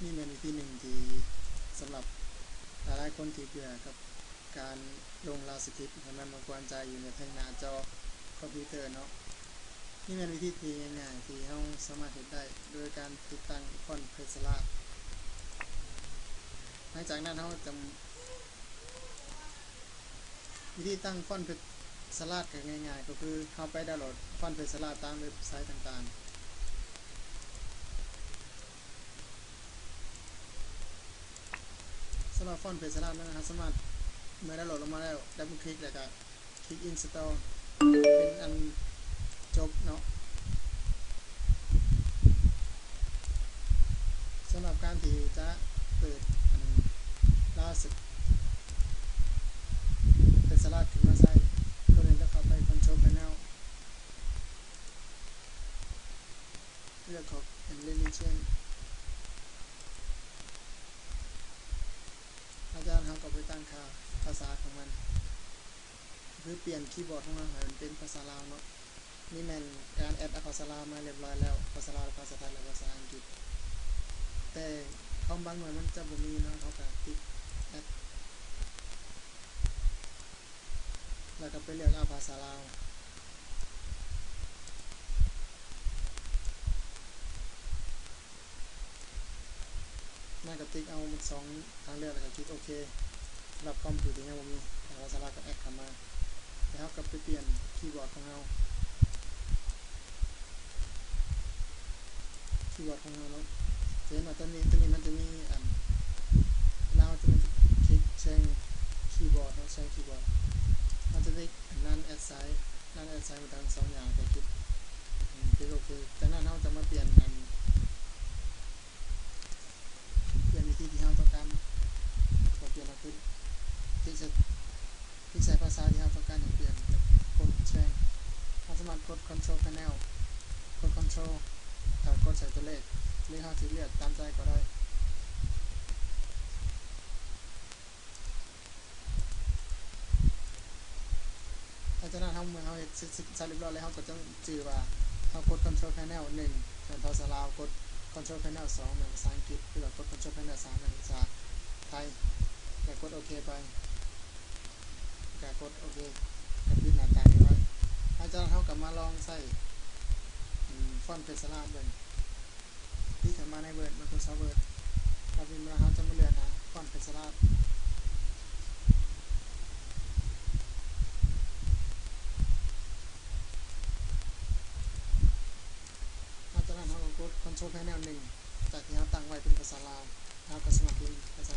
นี่เป็นวิธีหนึ่งที่สำหรับหลายๆคนที่เบื่อกับการลงราวสคริปต์ให้มันมากวนใจอยู่ในทางหน้าจอคอมพิวเตอร์เนาะนี่เป็นวิธีที่ง่ายๆที่เราสามารถเฮ็ดได้โดยการติดตั้งฟอนต์เพรสลาดหลังจากนั้นเราจะวิธีตั้งฟอนต์เพรสลาดก็ง่ายๆก็คือเราไปดาวน์โหลดฟอนต์เพรสลาดตามเว็บไซต์ต่างๆสำหรับฟอนต์เพรสลาดนั้นเราสามารถเมื่อดาวน์โหลดลงมาแล้วดับเบิลคลิกแล้วก็คลิก install เป็นอันจบเนาะสำหรับการที่จะเปิดล่าสุดเป็นสลัดขึ้นมาใส่ก็เลยจะเข้าไป Control Panel เลือกของ Religion อาจารย์เขาก็ไปตั้งค่าภาษาของมันคือเปลี่ยนคีย์บอร์ดของเราให้มันเป็นภาษาลาวเนาะนี่แม่นการแอดภาษาลาวมาเรียบร้อยแล้วภาษาลาวภาษาไทยและภาษาอังกฤษแต่คอมบางหน่วยมันจะบ่มีเนาะเขาก็ติดแอดแล้วก็ไปเลือกเอาภาษาลาวน่าก็ติ๊กเอาสองทางเลือกแล้วก็คลิกโอเคสำหรับคอมพิวเตอร์ยังบ่มีภาษาลาวก็แอดเข้ามาแล้วก็ไปเปลี่ยนคีย์บอร์ดของเราคีย์บอร์ดของเราเนาะเห็นว่าตัวนี้มันจะมีเราจะมันคลิกใช้คีย์บอร์ดเราใช้คีย์บอร์ดมันจะได้นั่นแอดไซน์นั่นแอดไซน์มันทั้งสองอย่างแต่คลิกโอเคจากนั้นเราจะมาเปลี่ยนวิธีที่เราต้องการพอเปลี่ยนเราคือที่ใช้ภาษาที่เราต้องการให้เปลี่ยนกดแชร์เราสามารถกด Control Panel กด Control แล้วกดใส่ตัวเลขหรือเราจะเลือกตามใจก็ได้หลังจากนั้นเมื่อเราเสร็จเรียบร้อยแล้วเราก็จะจื่อว่าเรากด Control Panel 1เป็นภาษาลาวกด Control Panel 2เป็นภาษาอังกฤษหรือว่ากด Control Panel 3เป็นภาษาไทยแล้วกดโอเคไปแล้วกดโอเคกับปิดหน้าต่างนี้ไว้หลังจากนั้นเรากลับมาลองใส่ฟอนต์เพรสลาดเบิ่งที่เข้ามาใน Word Microsoft Word เราพิมพ์มาเราจะมาเลือกหาฟอนต์เพรสลาดหลังจากนั้นเรากด Control Panel 1จากที่เราตั้งไว้เป็นภาษาลาวเราก็สมัครลิงก์ภาษา